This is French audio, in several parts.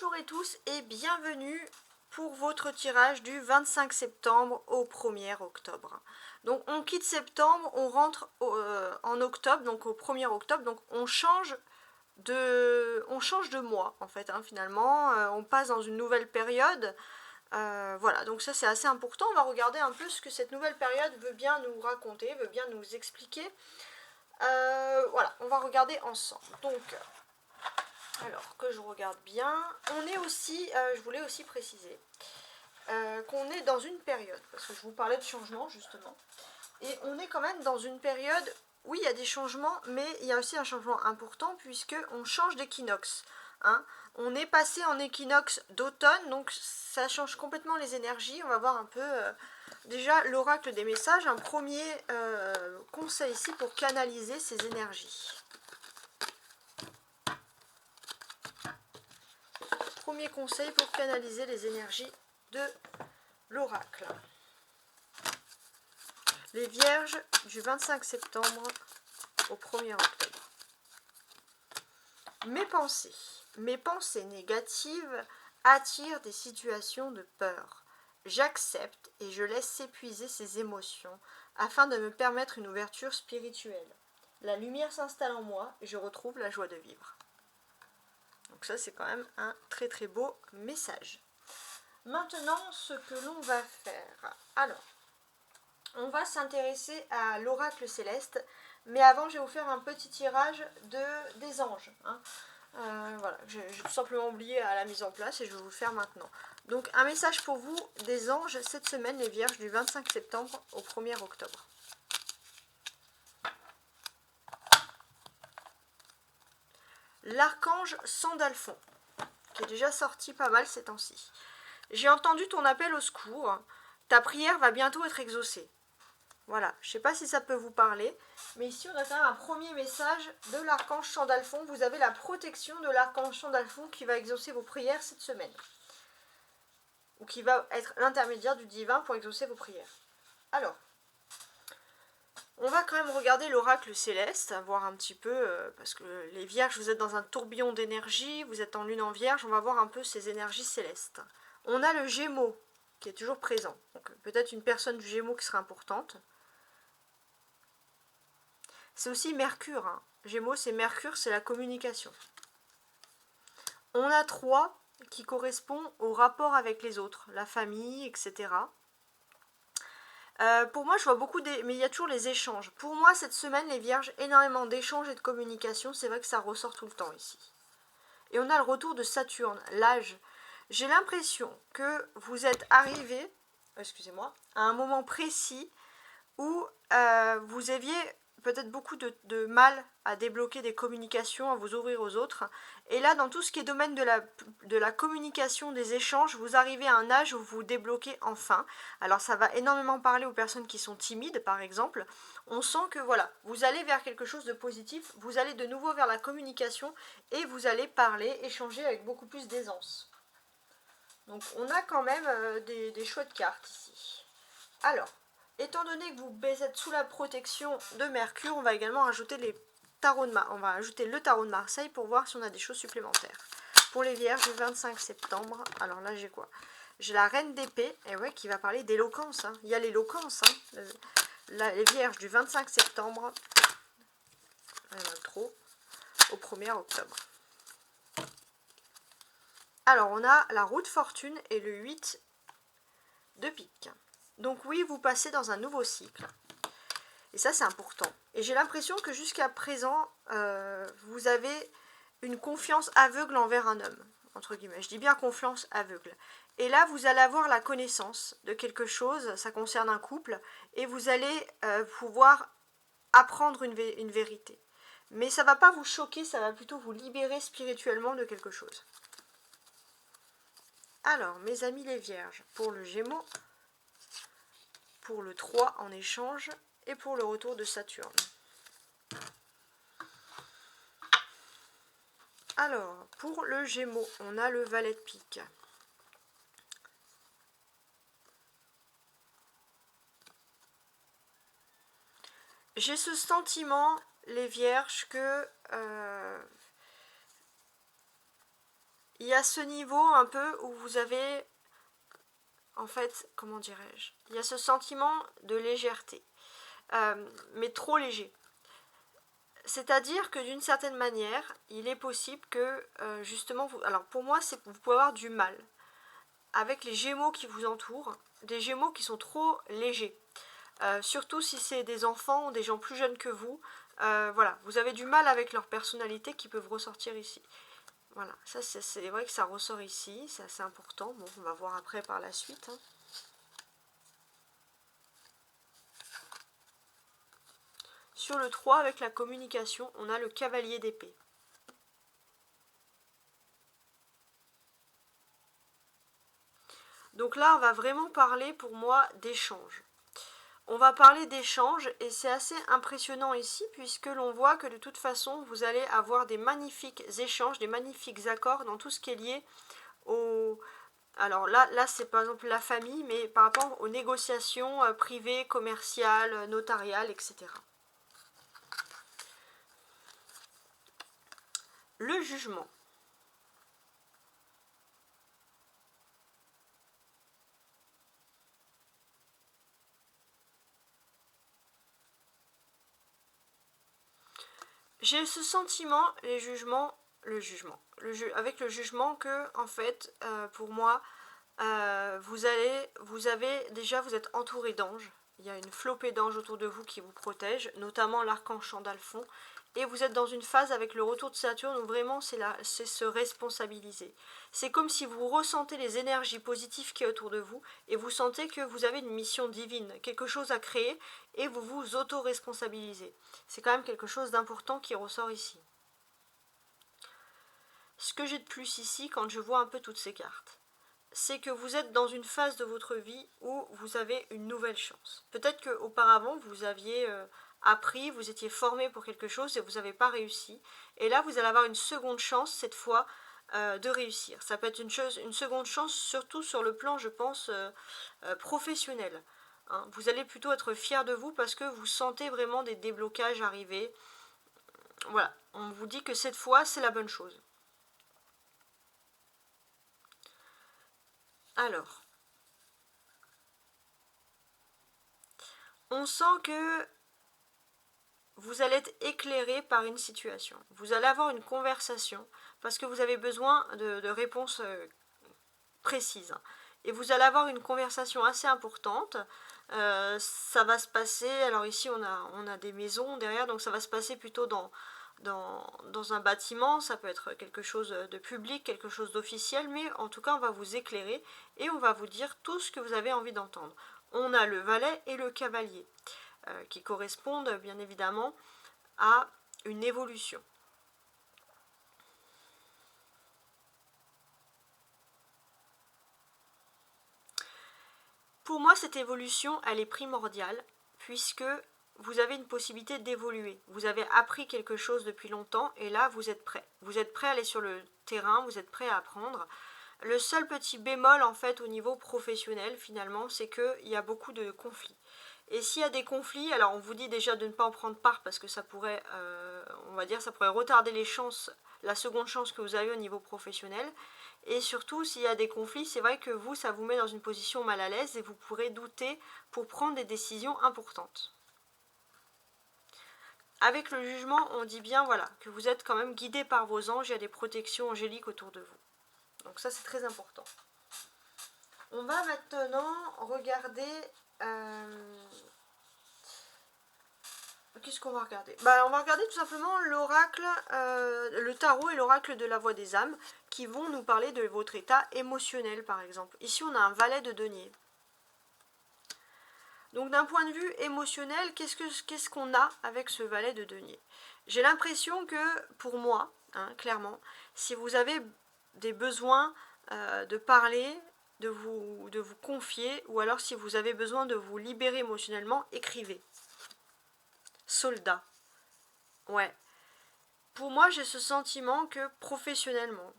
Bonjour à tous et bienvenue pour votre tirage du 25 septembre au 1er octobre. Donc on quitte septembre, on rentre en octobre, donc au 1er octobre, donc on change de mois en fait, finalement, on passe dans une nouvelle période. Voilà, donc ça c'est assez important. On va regarder un peu ce que cette nouvelle période veut bien nous raconter, veut bien nous expliquer. Voilà, on va regarder ensemble. Donc, alors que je regarde bien, on est aussi, je voulais aussi préciser qu'on est dans une période, parce que je vous parlais de changement justement, et on est quand même dans une période où il y a des changements, mais il y a aussi un changement important puisque on change d'équinoxe. On est passé en équinoxe d'automne, donc ça change complètement les énergies. On va voir un peu déjà l'oracle des messages, un premier conseil ici pour canaliser ces énergies. Premier conseil pour canaliser les énergies de l'oracle. Les vierges du 25 septembre au 1er octobre. Mes pensées négatives attirent des situations de peur. J'accepte et je laisse s'épuiser ces émotions afin de me permettre une ouverture spirituelle. La lumière s'installe en moi et je retrouve la joie de vivre. Donc ça c'est quand même un très très beau message. Maintenant ce que l'on va faire. Alors, on va s'intéresser à l'oracle céleste, mais avant je vais vous faire un petit tirage des anges. Voilà, j'ai tout simplement oublié à la mise en place et je vais vous le faire maintenant. Donc un message pour vous des anges cette semaine, les vierges du 25 septembre au 1er octobre. L'archange Sandalphon, qui est déjà sorti pas mal ces temps-ci. J'ai entendu ton appel au secours, ta prière va bientôt être exaucée. Voilà, je ne sais pas si ça peut vous parler, mais ici on a quand même un premier message de l'archange Sandalphon. Vous avez la protection de l'archange Sandalphon qui va exaucer vos prières cette semaine. Ou qui va être l'intermédiaire du divin pour exaucer vos prières. Alors, on va quand même regarder l'oracle céleste, voir un petit peu, parce que les vierges, vous êtes dans un tourbillon d'énergie, vous êtes en lune en vierge, on va voir un peu ces énergies célestes. On a le Gémeaux qui est toujours présent, donc peut-être une personne du Gémeaux qui sera importante. C'est aussi Mercure, Gémeaux c'est Mercure, c'est la communication. On a 3 qui correspond au rapport avec les autres, la famille, etc. Pour moi, je vois beaucoup, mais il y a toujours les échanges. Pour moi, cette semaine, les vierges, énormément d'échanges et de communication. C'est vrai que ça ressort tout le temps ici. Et on a le retour de Saturne, l'âge. J'ai l'impression que vous êtes arrivé, excusez-moi, à un moment précis où vous aviez peut-être beaucoup de mal à débloquer des communications, à vous ouvrir aux autres. Et là, dans tout ce qui est domaine de la communication, des échanges, vous arrivez à un âge où vous débloquez enfin. Alors ça va énormément parler aux personnes qui sont timides, par exemple. On sent que voilà, vous allez vers quelque chose de positif, vous allez de nouveau vers la communication et vous allez parler, échanger avec beaucoup plus d'aisance. Donc on a quand même des chouettes cartes ici. Alors, étant donné que vous êtes sous la protection de Mercure, on va également rajouter on va ajouter le tarot de Marseille pour voir si on a des choses supplémentaires. Pour les vierges du 25 septembre, alors là j'ai quoi? J'ai la reine d'épée, et ouais, qui va parler d'éloquence. Il y a l'éloquence. Les vierges du 25 septembre, il y en a trop, au 1er octobre. Alors on a la roue de fortune et le 8 de pique. Donc oui, vous passez dans un nouveau cycle. Et ça, c'est important. Et j'ai l'impression que jusqu'à présent, vous avez une confiance aveugle envers un homme, entre guillemets. Je dis bien confiance aveugle. Et là, vous allez avoir la connaissance de quelque chose, ça concerne un couple, et vous allez pouvoir apprendre une vérité. Mais ça ne va pas vous choquer, ça va plutôt vous libérer spirituellement de quelque chose. Alors, mes amis les vierges, pour le Gémeaux, pour le 3 en échange, et pour le retour de Saturne. Alors, pour le Gémeaux, on a le valet de pique. J'ai ce sentiment, les vierges, que il y a ce niveau un peu où vous avez, en fait, comment dirais-je, il y a ce sentiment de légèreté, mais trop léger. C'est-à-dire que d'une certaine manière, il est possible que, justement, alors pour moi, vous pouvez avoir du mal avec les Gémeaux qui vous entourent, des Gémeaux qui sont trop légers. Surtout si c'est des enfants ou des gens plus jeunes que vous. Voilà, vous avez du mal avec leur personnalité qui peuvent ressortir ici. Voilà, ça c'est vrai que ça ressort ici, c'est assez important. Bon, on va voir après par la suite. Hein. Sur le 3, avec la communication, on a le cavalier d'épée. Donc là, on va vraiment parler pour moi d'échange. On va parler d'échange et c'est assez impressionnant ici puisque l'on voit que de toute façon, vous allez avoir des magnifiques échanges, des magnifiques accords dans tout ce qui est lié au... Alors là c'est par exemple la famille, mais par rapport aux négociations privées, commerciales, notariales, etc. Le jugement. J'ai ce sentiment, avec le jugement que, en fait, pour moi, vous êtes entouré d'anges. Il y a une flopée d'anges autour de vous qui vous protègent, notamment l'archange Sandalphon. Et vous êtes dans une phase avec le retour de Saturne où vraiment c'est se responsabiliser. C'est comme si vous ressentez les énergies positives qui est autour de vous et vous sentez que vous avez une mission divine, quelque chose à créer et vous vous auto-responsabilisez. C'est quand même quelque chose d'important qui ressort ici. Ce que j'ai de plus ici quand je vois un peu toutes ces cartes, c'est que vous êtes dans une phase de votre vie où vous avez une nouvelle chance. Peut-être qu'auparavant, vous aviez appris, vous étiez formé pour quelque chose et vous n'avez pas réussi. Et là, vous allez avoir une seconde chance, cette fois, de réussir. Ça peut être une seconde chance, surtout sur le plan, je pense, professionnel. Hein. Vous allez plutôt être fier de vous parce que vous sentez vraiment des déblocages arriver. Voilà, on vous dit que cette fois, c'est la bonne chose. Alors, on sent que vous allez être éclairé par une situation. Vous allez avoir une conversation parce que vous avez besoin de réponses précises. Et vous allez avoir une conversation assez importante. Ça va se passer, alors ici on a des maisons derrière, donc ça va se passer plutôt dans un bâtiment, ça peut être quelque chose de public, quelque chose d'officiel, mais en tout cas on va vous éclairer et on va vous dire tout ce que vous avez envie d'entendre. On a le valet et le cavalier qui correspondent bien évidemment à une évolution. Pour moi, cette évolution, elle est primordiale puisque vous avez une possibilité d'évoluer. Vous avez appris quelque chose depuis longtemps et là, vous êtes prêt. Vous êtes prêt à aller sur le terrain, vous êtes prêt à apprendre. Le seul petit bémol, en fait, au niveau professionnel, finalement, c'est qu'il y a beaucoup de conflits. Et s'il y a des conflits, alors on vous dit déjà de ne pas en prendre part parce que ça pourrait, on va dire, ça pourrait retarder les chances, la seconde chance que vous avez au niveau professionnel. Et surtout, s'il y a des conflits, c'est vrai que vous, ça vous met dans une position mal à l'aise et vous pourrez douter pour prendre des décisions importantes. Avec le jugement, on dit bien voilà, que vous êtes quand même guidé par vos anges, il y a des protections angéliques autour de vous. Donc ça, c'est très important. On va maintenant regarder... Qu'est-ce qu'on va regarder? On va regarder tout simplement l'oracle, le tarot et l'oracle de la voix des âmes qui vont nous parler de votre état émotionnel par exemple. Ici on a un valet de denier. Donc d'un point de vue émotionnel, qu'est-ce qu'on a avec ce valet de denier? J'ai l'impression que pour moi, hein, clairement, si vous avez des besoins de parler, de vous confier, ou alors si vous avez besoin de vous libérer émotionnellement, écrivez. Soldat. Ouais. Pour moi, j'ai ce sentiment que professionnellement,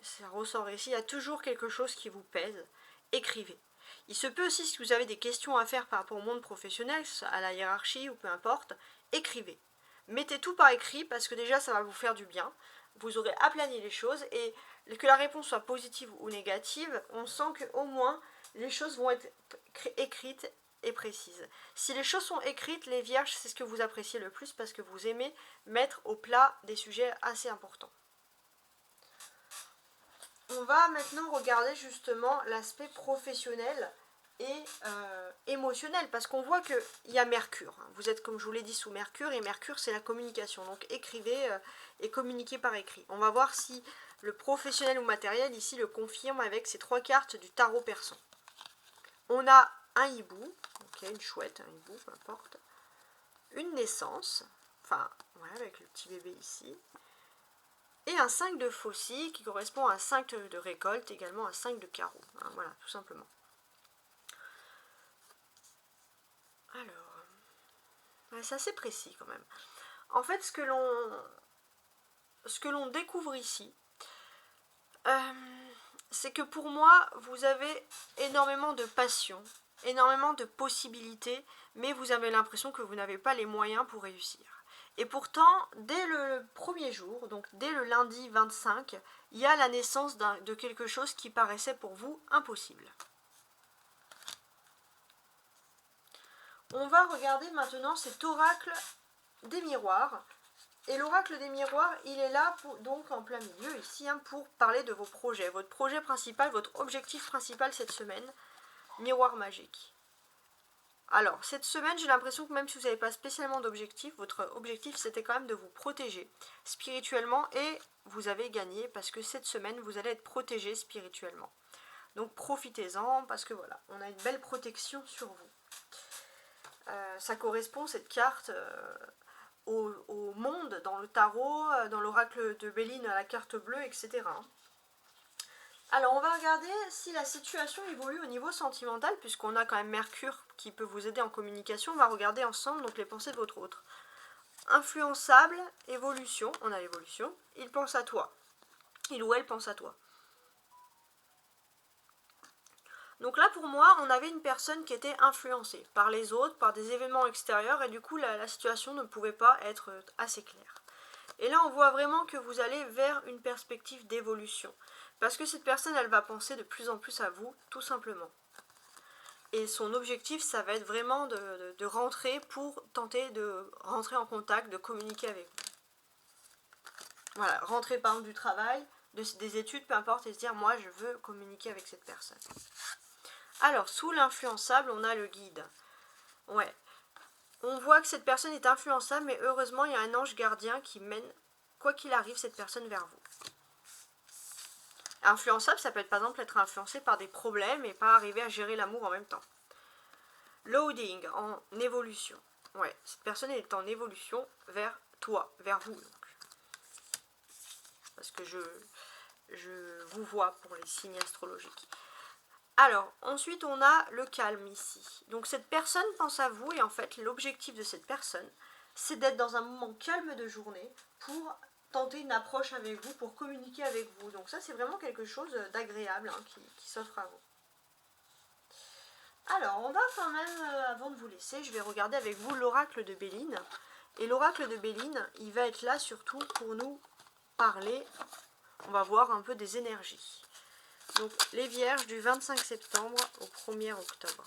ça ressort ici, il y a toujours quelque chose qui vous pèse. Écrivez. Il se peut aussi, si vous avez des questions à faire par rapport au monde professionnel, à la hiérarchie ou peu importe, écrivez. Mettez tout par écrit parce que déjà ça va vous faire du bien. Vous aurez aplani les choses et que la réponse soit positive ou négative, on sent qu'au moins les choses vont être écrites et précises. Si les choses sont écrites, les vierges, c'est ce que vous appréciez le plus parce que vous aimez mettre au plat des sujets assez importants. On va maintenant regarder justement l'aspect professionnel et émotionnel, parce qu'on voit qu'il y a Mercure. Vous êtes, comme je vous l'ai dit, sous Mercure, et Mercure, c'est la communication. Donc écrivez et communiquez par écrit. On va voir si le professionnel ou matériel, ici, le confirme avec ces 3 cartes du tarot persan. On a un hibou, okay, une chouette, un hibou, peu importe. Une naissance, enfin, voilà, avec le petit bébé ici. Et un 5 de faucille qui correspond à un 5 de récolte, également un 5 de carreau. Hein, voilà, tout simplement. Alors, c'est assez précis quand même. En fait, ce que l'on découvre ici, c'est que pour moi, vous avez énormément de passion, énormément de possibilités, mais vous avez l'impression que vous n'avez pas les moyens pour réussir. Et pourtant, dès le premier jour, donc dès le lundi 25, il y a la naissance de quelque chose qui paraissait pour vous impossible. On va regarder maintenant cet oracle des miroirs. Et l'oracle des miroirs, il est là donc en plein milieu ici pour parler de vos projets. Votre projet principal, votre objectif principal cette semaine, miroir magique. Alors, cette semaine, j'ai l'impression que même si vous n'avez pas spécialement d'objectif, votre objectif c'était quand même de vous protéger spirituellement et vous avez gagné parce que cette semaine, vous allez être protégé spirituellement. Donc profitez-en parce que voilà, on a une belle protection sur vous. Ça correspond, cette carte, au monde, dans le tarot, dans l'oracle de Béline, à la carte bleue, etc. Alors on va regarder si la situation évolue au niveau sentimental, puisqu'on a quand même Mercure qui peut vous aider en communication. On va regarder ensemble donc les pensées de votre autre. Influençable, évolution, on a l'évolution, il pense à toi. Il ou elle pense à toi. Donc là pour moi, on avait une personne qui était influencée par les autres, par des événements extérieurs, et du coup la situation ne pouvait pas être assez claire. Et là on voit vraiment que vous allez vers une perspective d'évolution. Parce que cette personne, elle va penser de plus en plus à vous, tout simplement. Et son objectif, ça va être vraiment de rentrer pour tenter de rentrer en contact, de communiquer avec vous. Voilà, rentrer par exemple du travail, des études, peu importe, et se dire, moi je veux communiquer avec cette personne. Alors, sous l'influençable, on a le guide. Ouais. On voit que cette personne est influençable, mais heureusement, il y a un ange gardien qui mène, quoi qu'il arrive, cette personne vers vous. Influençable, ça peut être par exemple être influencé par des problèmes et pas arriver à gérer l'amour en même temps. Loading, en évolution. Ouais, cette personne est en évolution vers toi, vers vous. Donc. Parce que je vous vois pour les signes astrologiques. Alors, ensuite on a le calme ici. Donc cette personne pense à vous et en fait l'objectif de cette personne, c'est d'être dans un moment calme de journée pour tenter une approche avec vous, pour communiquer avec vous. Donc ça c'est vraiment quelque chose d'agréable qui s'offre à vous. Alors on va quand même, avant de vous laisser, je vais regarder avec vous l'oracle de Béline. Et l'oracle de Béline, il va être là surtout pour nous parler, on va voir un peu des énergies. Donc les vierges du 25 septembre au 1er octobre.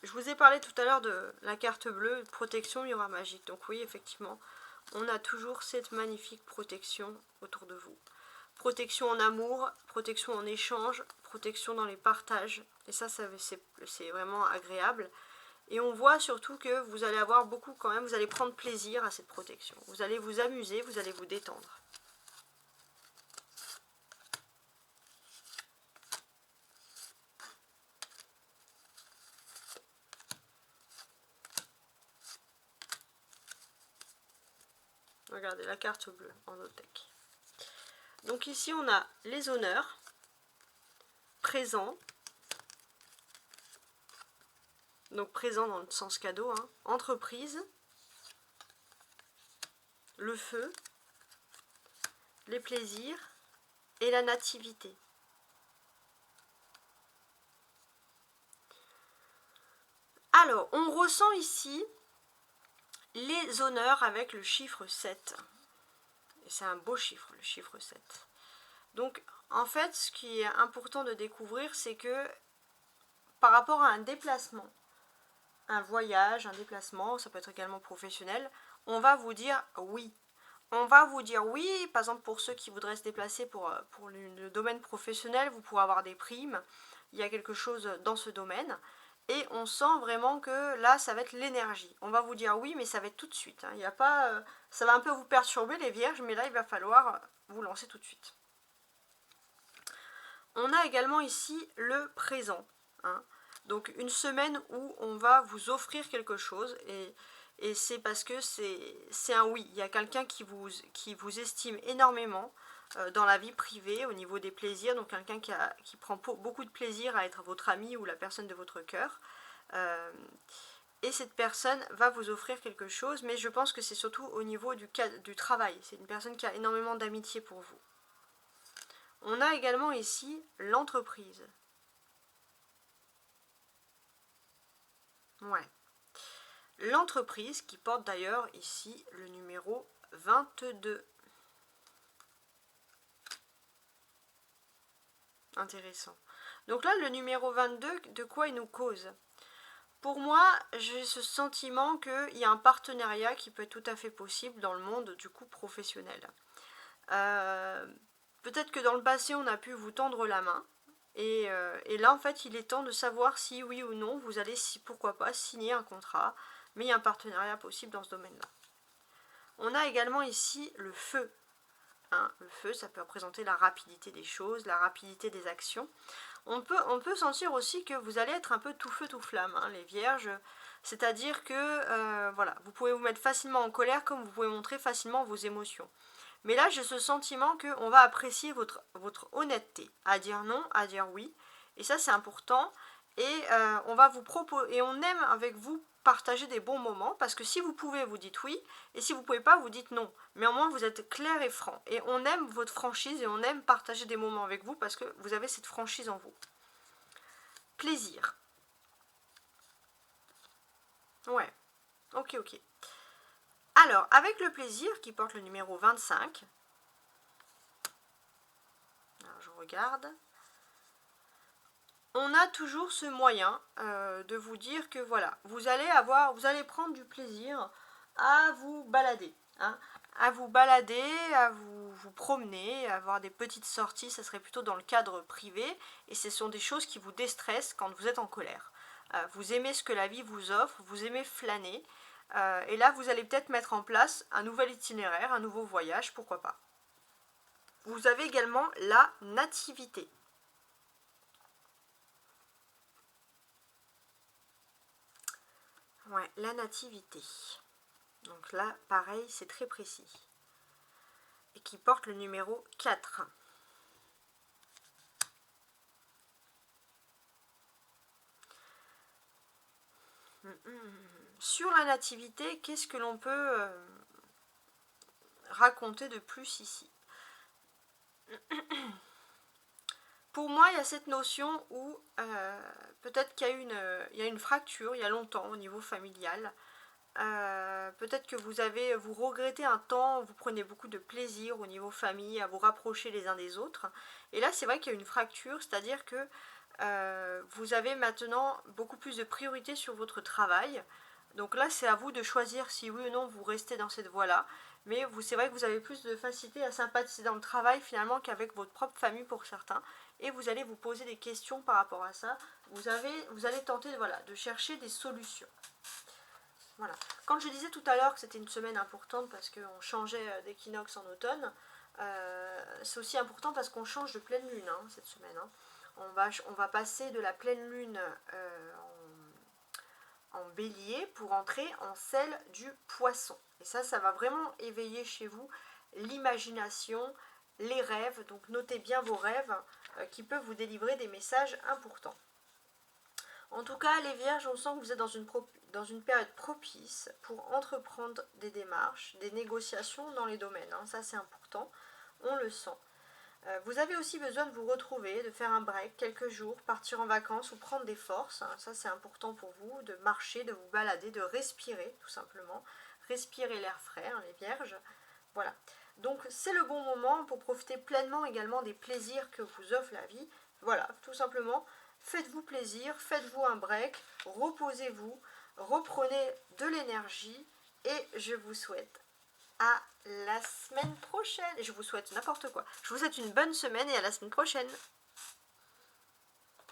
Je vous ai parlé tout à l'heure de la carte bleue, protection miroir magique. Donc oui, effectivement, on a toujours cette magnifique protection autour de vous. Protection en amour, protection en échange, protection dans les partages. Et ça c'est vraiment agréable. Et on voit surtout que vous allez avoir beaucoup quand même, vous allez prendre plaisir à cette protection. Vous allez vous amuser, vous allez vous détendre. Regardez la carte bleue en Zotec. Donc ici on a les honneurs, présents, donc présent dans le sens cadeau, hein, entreprise, le feu, les plaisirs et la nativité. Alors, on ressent ici les honneurs avec le chiffre 7. Et c'est un beau chiffre, le chiffre 7. Donc, en fait, ce qui est important de découvrir, c'est que par rapport à un déplacement, un voyage, un déplacement, ça peut être également professionnel, on va vous dire oui. On va vous dire oui, par exemple pour ceux qui voudraient se déplacer pour le domaine professionnel, vous pourrez avoir des primes, il y a quelque chose dans ce domaine, et on sent vraiment que là, ça va être l'énergie. On va vous dire oui, mais ça va être tout de suite. Il y a pas, ça va un peu vous perturber les vierges, mais là, il va falloir vous lancer tout de suite. On a également ici le présent. Donc une semaine où on va vous offrir quelque chose et c'est parce que c'est un oui. Il y a quelqu'un qui vous estime énormément dans la vie privée au niveau des plaisirs. Donc quelqu'un qui prend beaucoup de plaisir à être votre ami ou la personne de votre cœur. Et cette personne va vous offrir quelque chose, mais je pense que c'est surtout au niveau du travail. C'est une personne qui a énormément d'amitié pour vous. On a également ici l'entreprise. Ouais. L'entreprise qui porte d'ailleurs ici le numéro 22. Intéressant. Donc là, le numéro 22, de quoi il nous cause? Pour moi, j'ai ce sentiment qu'il y a un partenariat qui peut être tout à fait possible dans le monde du coup professionnel. Peut-être que dans le passé, on a pu vous tendre la main. Et là, en fait, il est temps de savoir si oui ou non, vous allez, pourquoi pas, signer un contrat. Mais il y a un partenariat possible dans ce domaine-là. On a également ici le feu. Le feu, ça peut représenter la rapidité des choses, la rapidité des actions. On peut sentir aussi que vous allez être un peu tout feu tout flamme, les vierges. C'est-à-dire que voilà, vous pouvez vous mettre facilement en colère comme vous pouvez montrer facilement vos émotions. Mais là, j'ai ce sentiment qu'on va apprécier votre honnêteté, à dire non, à dire oui. Et ça, c'est important. Et on va vous proposer, et on aime avec vous partager des bons moments, parce que si vous pouvez, vous dites oui, et si vous ne pouvez pas, vous dites non. Mais au moins, vous êtes clair et franc. Et on aime votre franchise, et on aime partager des moments avec vous, parce que vous avez cette franchise en vous. Plaisir. Ouais. Ok. Alors, avec le plaisir, qui porte le numéro 25, alors je regarde, on a toujours ce moyen de vous dire que voilà, vous allez prendre du plaisir à vous balader, à vous balader, à vous promener, à avoir des petites sorties. Ça serait plutôt dans le cadre privé, et ce sont des choses qui vous déstressent quand vous êtes en colère. Vous aimez ce que la vie vous offre, vous aimez flâner, et là vous allez peut-être mettre en place un nouvel itinéraire, un nouveau voyage, pourquoi pas. Vous avez également la nativité. Ouais, la nativité. Donc là, pareil, c'est très précis. Et qui porte le numéro 4. Sur la nativité, qu'est-ce que l'on peut raconter de plus ici? Pour moi, il y a cette notion où peut-être qu'il y a une fracture il y a longtemps au niveau familial. Peut-être que vous regrettez un temps, vous prenez beaucoup de plaisir au niveau famille à vous rapprocher les uns des autres. Et là, c'est vrai qu'il y a une fracture, c'est-à-dire que vous avez maintenant beaucoup plus de priorité sur votre travail. Donc là, c'est à vous de choisir si oui ou non vous restez dans cette voie-là. Mais c'est vrai que vous avez plus de facilité à sympathiser dans le travail finalement qu'avec votre propre famille pour certains. Et vous allez vous poser des questions par rapport à ça. Vous allez tenter de chercher des solutions. Voilà. Quand je disais tout à l'heure que c'était une semaine importante parce qu'on changeait d'équinoxe en automne, c'est aussi important parce qu'on change de pleine lune cette semaine. On va passer de la pleine lune en bélier pour entrer en celle du poisson. Et ça va vraiment éveiller chez vous l'imagination, les rêves. Donc notez bien vos rêves qui peuvent vous délivrer des messages importants. En tout cas, les vierges, on sent que vous êtes dans une période propice pour entreprendre des démarches, des négociations dans les domaines. Ça, c'est important. On le sent. Vous avez aussi besoin de vous retrouver, de faire un break, quelques jours, partir en vacances ou prendre des forces. Hein, ça, c'est important pour vous, de marcher, de vous balader, de respirer, tout simplement. Respirer l'air frais, hein, les vierges. Voilà. Donc, c'est le bon moment pour profiter pleinement également des plaisirs que vous offre la vie. Voilà, tout simplement. Faites-vous plaisir, faites-vous un break, reposez-vous, reprenez de l'énergie et je vous souhaite à la semaine prochaine. Et je vous souhaite n'importe quoi. Je vous souhaite une bonne semaine et à la semaine prochaine.